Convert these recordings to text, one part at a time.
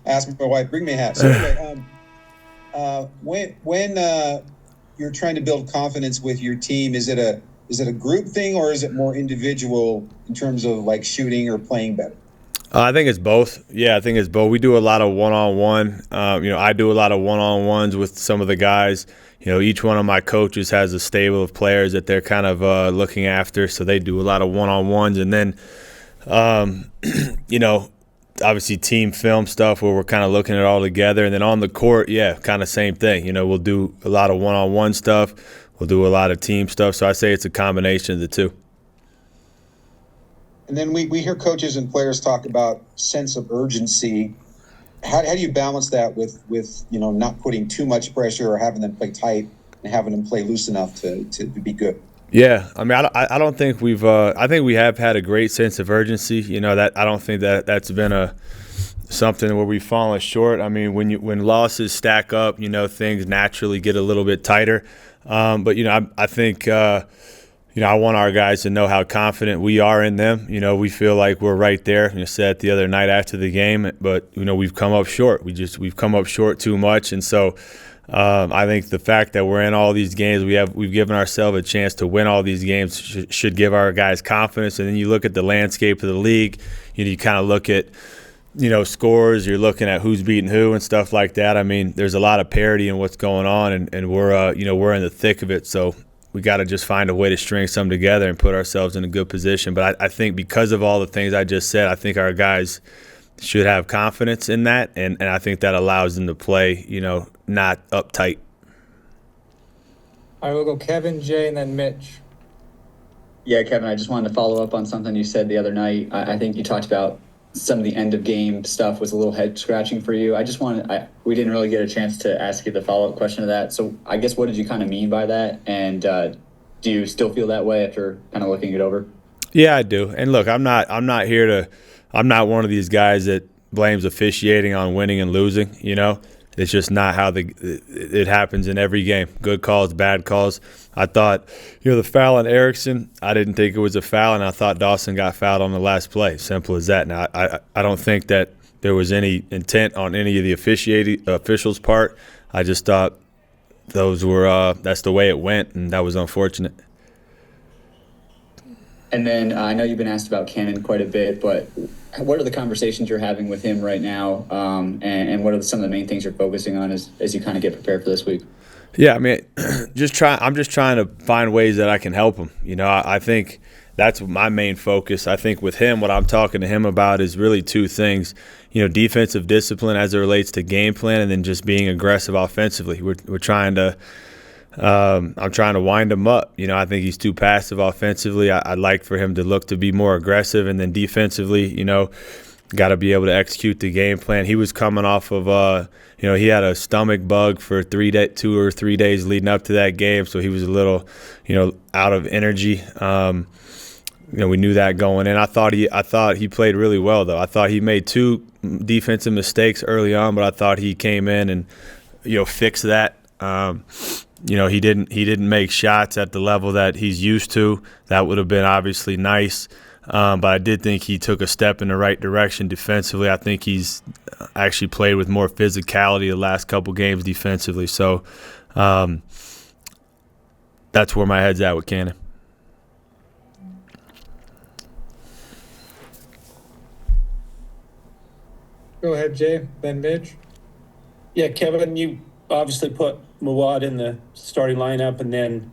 Ask my wife, bring me a hat. So anyway, when you're trying to build confidence with your team, is it a group thing or is it more individual in terms of like shooting or playing better? I think it's both. Yeah, I think it's both. We do a lot of one-on-one. I do a lot of one-on-ones with some of the guys. Each one of my coaches has a stable of players that they're kind of looking after, so they do a lot of one-on-ones. And then, um, you know, obviously team film stuff where we're kind of looking at it all together. And then on the court, yeah, kind of same thing. We'll do a lot of one-on-one stuff. We'll do a lot of team stuff. So I say it's a combination of the two. And then we hear coaches and players talk about sense of urgency. How do you balance that with not putting too much pressure or having them play tight and having them play loose enough to be good? Yeah, I mean, I don't think we've. I think we have had a great sense of urgency. That I don't think that's been a something where we've fallen short. I mean, when losses stack up, things naturally get a little bit tighter. But I think I want our guys to know how confident we are in them. We feel like we're right there. You said the other night after the game, but we've come up short. We've come up short too much, and so. I think the fact that we're in all these games, we've given ourselves a chance to win all these games should give our guys confidence. And then you look at the landscape of the league, you kind of look at scores, you're looking at who's beating who and stuff like that. I mean, there's a lot of parity in what's going on, and we're in the thick of it. So we got to just find a way to string some together and put ourselves in a good position. But I think because of all the things I just said, I think our guys should have confidence in that, and I think that allows them to play, not uptight. All right, we'll go Kevin, Jay, and then Mitch. Yeah, Kevin, I just wanted to follow up on something you said the other night. I think you talked about some of the end of game stuff was a little head scratching for you. We didn't really get a chance to ask you the follow-up question to that. So I guess what did you kind of mean by that? And do you still feel that way after kind of looking it over? Yeah, I do. And look, I'm not one of these guys that blames officiating on winning and losing. It's just not how it happens in every game. Good calls, bad calls. I thought, the foul on Erickson, I didn't think it was a foul, and I thought Dawson got fouled on the last play. Simple as that. Now, I don't think that there was any intent on any of the officiating officials' part. I just thought those were that's the way it went, and that was unfortunate. And then I know you've been asked about Cannon quite a bit, but what are the conversations you're having with him right now, and what are some of the main things you're focusing on as you kind of get prepared for this week? Yeah, I mean, I'm just trying to find ways that I can help him. I think that's my main focus. I think with him, what I'm talking to him about is really two things. Defensive discipline as it relates to game plan, and then just being aggressive offensively. We're trying to. I'm trying to wind him up. I think he's too passive offensively. I'd like for him to look to be more aggressive, and then defensively, got to be able to execute the game plan. He was coming off of, he had a stomach bug for 2 or 3 days leading up to that game, so he was a little, out of energy. We knew that going in. I thought he played really well, though. I thought he made 2 defensive mistakes early on, but I thought he came in and, fixed that. He didn't make shots at the level that he's used to. That would have been obviously nice. But I did think he took a step in the right direction defensively. I think he's actually played with more physicality the last couple games defensively. So that's where my head's at with Cannon. Go ahead, Jay, then Mitch. Yeah, Kevin, you obviously put Mawad in the starting lineup, and then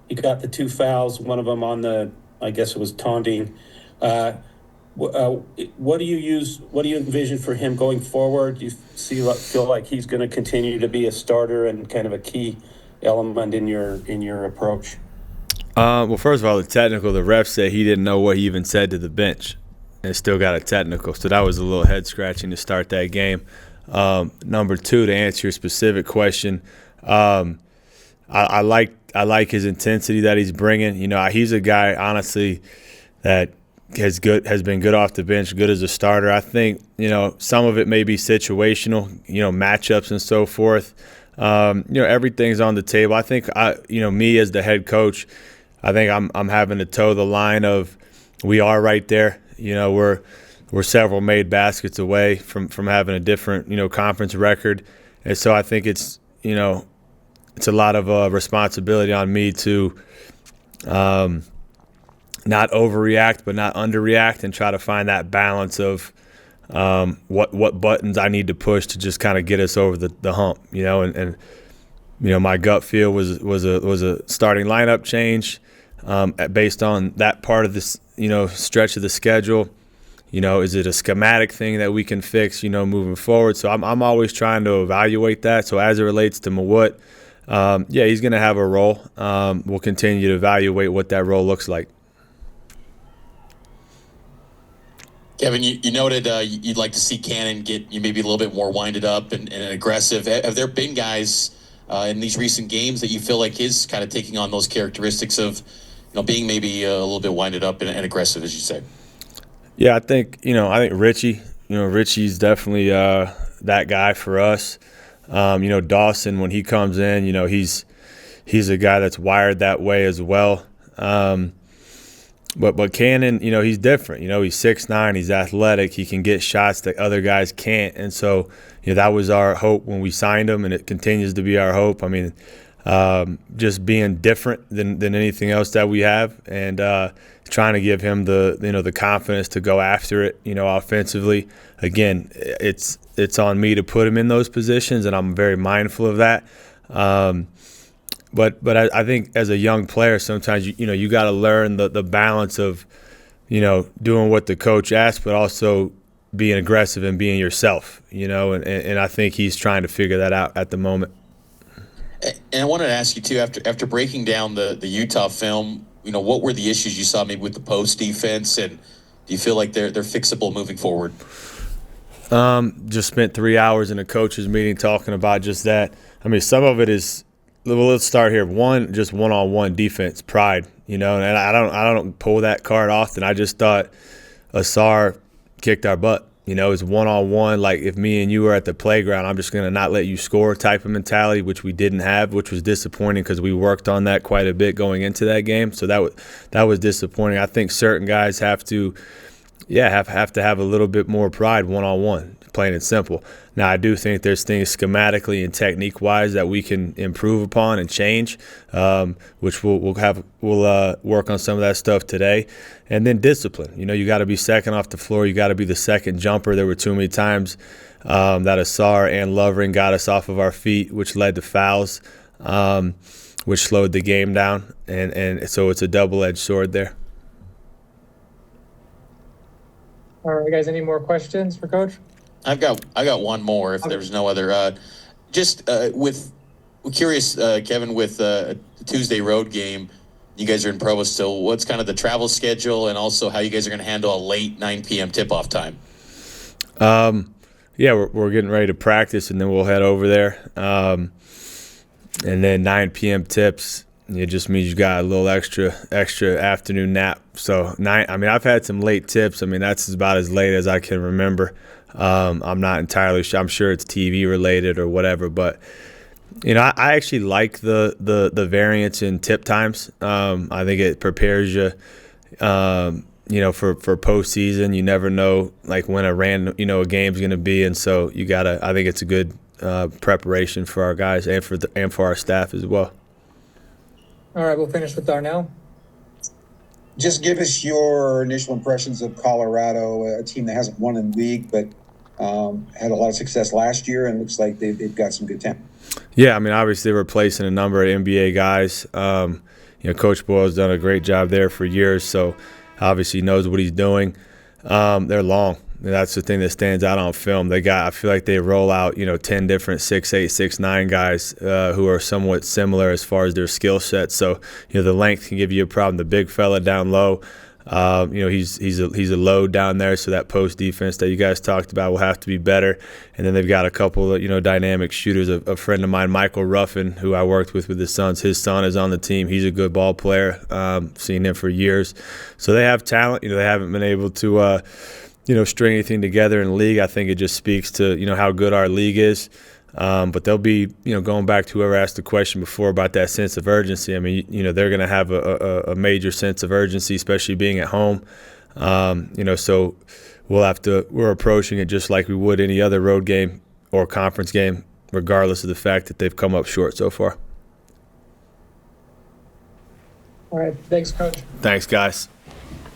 you got the 2 fouls, one of them on I guess it was taunting. What do you envision for him going forward? Do you feel like he's going to continue to be a starter and kind of a key element in your approach? Well, first of all, the ref said he didn't know what he even said to the bench, and still got a technical. So that was a little head scratching to start that game. Number 2, to answer your specific question, I like his intensity that he's bringing. He's a guy, honestly, that has been good off the bench, good as a starter. I think some of it may be situational, matchups and so forth. Everything's on the table. I think me as the head coach, I think I'm having to toe the line of we are right there. we're several made baskets away from having a different, conference record. And so I think it's a lot of responsibility on me to not overreact but not underreact and try to find that balance of what buttons I need to push to just kind of get us over the hump, and my gut feel was a starting lineup change based on that part of this, stretch of the schedule. Is it a schematic thing that we can fix, moving forward? So I'm always trying to evaluate that. So as it relates to Mawut, he's going to have a role. We'll continue to evaluate what that role looks like. Kevin, you noted you'd like to see Cannon get maybe a little bit more winded up and aggressive. Have there been guys in these recent games that you feel like is kind of taking on those characteristics of, being maybe a little bit winded up and aggressive, as you say? Yeah, I think Richie. Richie's definitely that guy for us. Dawson, when he comes in, he's a guy that's wired that way as well. But Cannon, he's different. He's 6'9", he's athletic, he can get shots that other guys can't. And so, that was our hope when we signed him, and it continues to be our hope. I mean, just being different than anything else that we have, and trying to give him the confidence to go after it, offensively. Again, it's on me to put him in those positions, and I'm very mindful of that. But I think as a young player, sometimes you got to learn the balance of doing what the coach asks, but also being aggressive and being yourself. And I think he's trying to figure that out at the moment. And I wanted to ask you too, after breaking down the Utah film, what were the issues you saw maybe with the post defense, and do you feel like they're fixable moving forward? Just spent 3 hours in a coaches meeting talking about just that. I mean, some of it is. Well, let's start here. Just one-on-one defense, pride, and I don't pull that card often. I just thought Asar kicked our butt. It's one-on-one. Like, if me and you were at the playground, I'm just going to not let you score type of mentality, which we didn't have, which was disappointing because we worked on that quite a bit going into that game. So that was disappointing. I think certain guys have to have a little bit more pride one-on-one, plain and simple. Now, I do think there's things schematically and technique-wise that we can improve upon and change, which we'll work on some of that stuff today. And then discipline. You got to be second off the floor. You got to be the second jumper. There were too many times that Asar and Lovering got us off of our feet, which led to fouls, which slowed the game down. And so it's a double-edged sword there. All right, guys, any more questions for Coach? I got one more if there's no other. Curious, Kevin, with the Tuesday road game, you guys are in Provo still. What's kind of the travel schedule, and also how you guys are going to handle a late 9 p.m. tip-off time? We're getting ready to practice, and then we'll head over there. And then 9 p.m. tips. It just means you got a little extra afternoon nap. So I've had some late tips. That's about as late as I can remember. I'm not entirely sure. I'm sure it's TV related or whatever, but I actually like the variance in tip times. I think it prepares you, for postseason. You never know when a game's going to be, and so I think it's a good preparation for our guys and for our staff as well. All right, we'll finish with Darnell. Just give us your initial impressions of Colorado, a team that hasn't won in the league, but had a lot of success last year, and looks like they've got some good talent. Yeah, obviously replacing a number of NBA guys. Coach Boyle's done a great job there for years, so obviously knows what he's doing. They're long. That's the thing that stands out on film. I feel like they roll out, 10 different 6'8", 6'9" guys who are somewhat similar as far as their skill set. So, the length can give you a problem. The big fella down low, he's a load down there. So that post defense that you guys talked about will have to be better. And then they've got a couple of, dynamic shooters. A friend of mine, Michael Ruffin, who I worked with his sons. His son is on the team. He's a good ball player. Seen him for years. So they have talent. They haven't been able to string anything together in the league. I think it just speaks to, how good our league is. But they'll be, going back to whoever asked the question before about that sense of urgency. They're going to have a major sense of urgency, especially being at home. So we're approaching it just like we would any other road game or conference game, regardless of the fact that they've come up short so far. All right, thanks, Coach. Thanks, guys.